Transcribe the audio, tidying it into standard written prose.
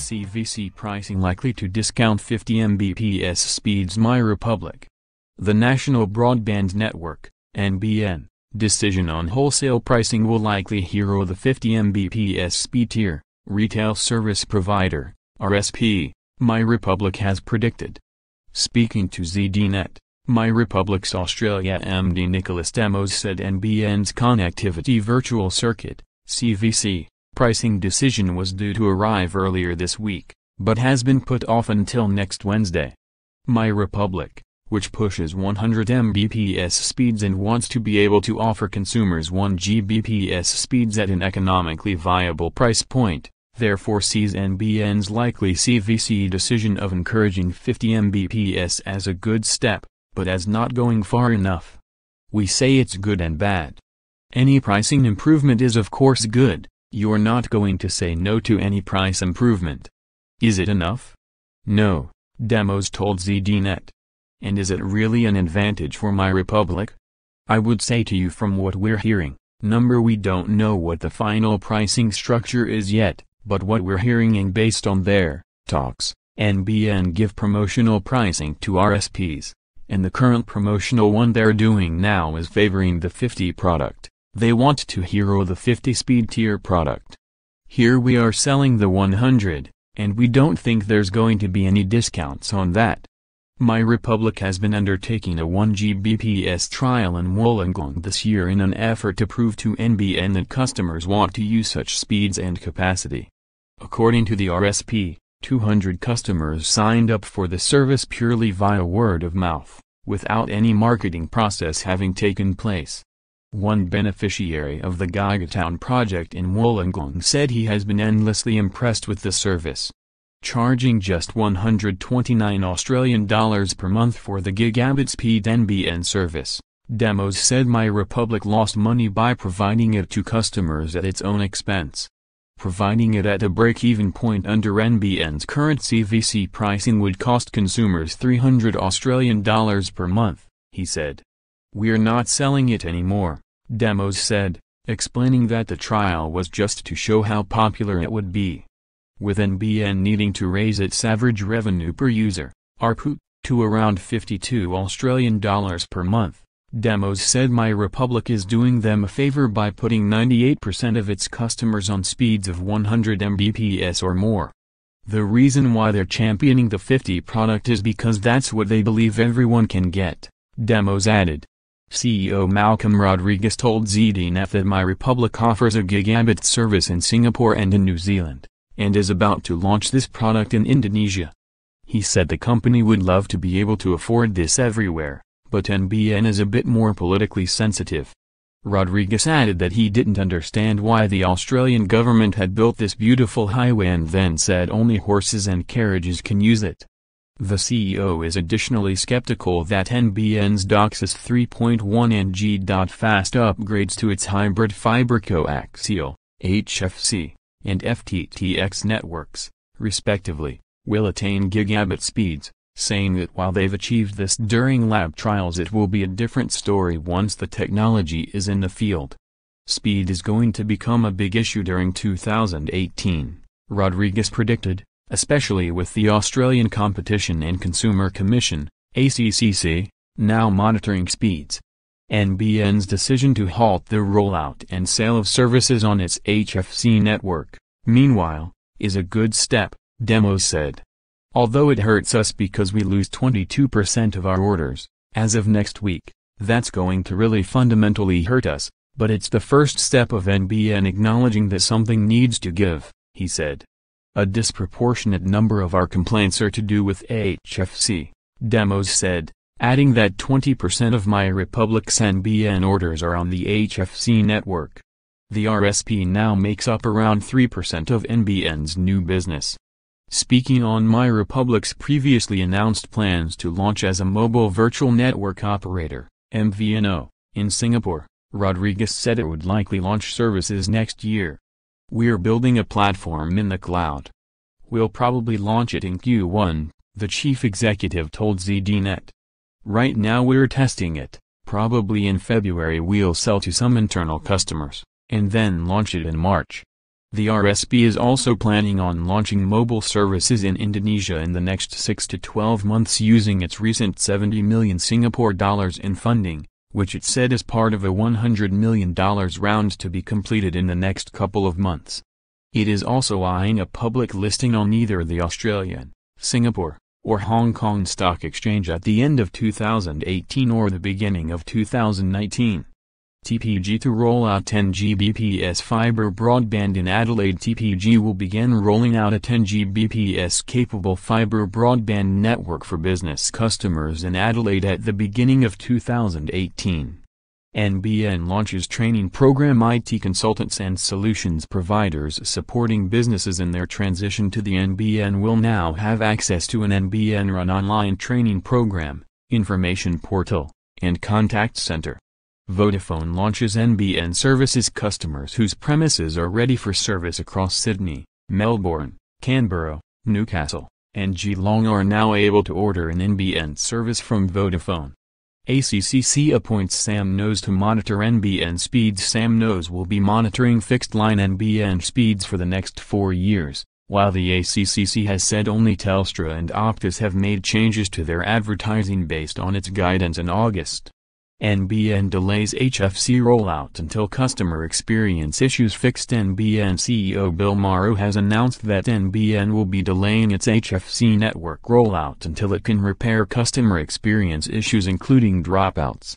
CVC pricing likely to discount 50 Mbps speeds. MyRepublic. The National Broadband Network, NBN, decision on wholesale pricing will likely hero the 50 Mbps speed tier, retail service provider, RSP, MyRepublic has predicted. Speaking to ZDNet, MyRepublic's Australia MD Nicholas Demos said NBN's Connectivity Virtual Circuit, CVC, pricing decision was due to arrive earlier this week, but has been put off until next Wednesday. MyRepublic, which pushes 100 Mbps speeds and wants to be able to offer consumers 1 Gbps speeds at an economically viable price point, therefore sees NBN's likely CVC decision of encouraging 50 Mbps as a good step, but as not going far enough. We say it's good and bad. Any pricing improvement is of course good, you're not going to say no to any price improvement. Is it enough? No, Demos told ZDNet. And is it really an advantage for MyRepublic? I would say to you from what we're hearing, we don't know what the final pricing structure is yet, but what we're hearing and based on their talks, NBN give promotional pricing to RSPs, and the current promotional one they're doing now is favoring the 50 product. They want to hero the 50 speed tier product. Here we are selling the 100, and we don't think there's going to be any discounts on that. MyRepublic has been undertaking a 1 Gbps trial in Wollongong this year in an effort to prove to NBN that customers want to use such speeds and capacity. According to the RSP, 200 customers signed up for the service purely via word of mouth, without any marketing process having taken place. One beneficiary of the Gigatown project in Wollongong said he has been endlessly impressed with the service. Charging just $129 per month for the gigabit speed NBN service, Demos said MyRepublic lost money by providing it to customers at its own expense. Providing it at a break-even point under NBN's current CVC pricing would cost consumers $300 per month, he said. We're not selling it anymore, Demos said, explaining that the trial was just to show how popular it would be. With NBN needing to raise its average revenue per user, ARPU, to around $52 per month, Demos said MyRepublic is doing them a favor by putting 98% of its customers on speeds of 100 Mbps or more. The reason why they're championing the 50 product is because that's what they believe everyone can get, Demos added. CEO Malcolm Rodriguez told ZDNet that MyRepublic offers a gigabit service in Singapore and in New Zealand, and is about to launch this product in Indonesia. He said the company would love to be able to afford this everywhere, but NBN is a bit more politically sensitive. Rodriguez added that he didn't understand why the Australian government had built this beautiful highway and then said only horses and carriages can use it. The CEO is additionally skeptical that NBN's DOCSIS 3.1 and G.fast upgrades to its hybrid fiber coaxial, HFC, and FTTX networks, respectively, will attain gigabit speeds, saying that while they've achieved this during lab trials it will be a different story once the technology is in the field. Speed is going to become a big issue during 2018, Rodriguez predicted, especially with the Australian Competition and Consumer Commission, ACCC, now monitoring speeds. NBN's decision to halt the rollout and sale of services on its HFC network, meanwhile, is a good step, Demos said. Although it hurts us because we lose 22% of our orders, as of next week, that's going to really fundamentally hurt us, but it's the first step of NBN acknowledging that something needs to give, he said. A disproportionate number of our complaints are to do with HFC, Demos said, adding that 20% of MyRepublic's NBN orders are on the HFC network. The RSP now makes up around 3% of NBN's new business. Speaking on MyRepublic's previously announced plans to launch as a mobile virtual network operator, MVNO, in Singapore, Rodriguez said it would likely launch services next year. We're building a platform in the cloud. We'll probably launch it in Q1, the chief executive told ZDNet. Right now we're testing it, probably in February we'll sell to some internal customers, and then launch it in March. The RSP is also planning on launching mobile services in Indonesia in the next 6 to 12 months using its recent 70 million Singapore dollars in funding, which it said is part of a $100 million round to be completed in the next couple of months. It is also eyeing a public listing on either the Australian, Singapore, or Hong Kong Stock Exchange at the end of 2018 or the beginning of 2019. TPG to roll out 10 Gbps fibre broadband in Adelaide. TPG will begin rolling out a 10 Gbps capable fibre broadband network for business customers in Adelaide at the beginning of 2018. NBN launches training program. IT consultants and solutions providers supporting businesses in their transition to the NBN will now have access to an NBN-run online training program, information portal, and contact center. Vodafone launches NBN services. Customers whose premises are ready for service across Sydney, Melbourne, Canberra, Newcastle, and Geelong are now able to order an NBN service from Vodafone. ACCC appoints Sam Knows to monitor NBN speeds. Sam Knows will be monitoring fixed-line NBN speeds for the next 4 years, while the ACCC has said only Telstra and Optus have made changes to their advertising based on its guidance in August. NBN delays HFC rollout until customer experience issues fixed. NBN CEO Bill Morrow has announced that NBN will be delaying its HFC network rollout until it can repair customer experience issues including dropouts.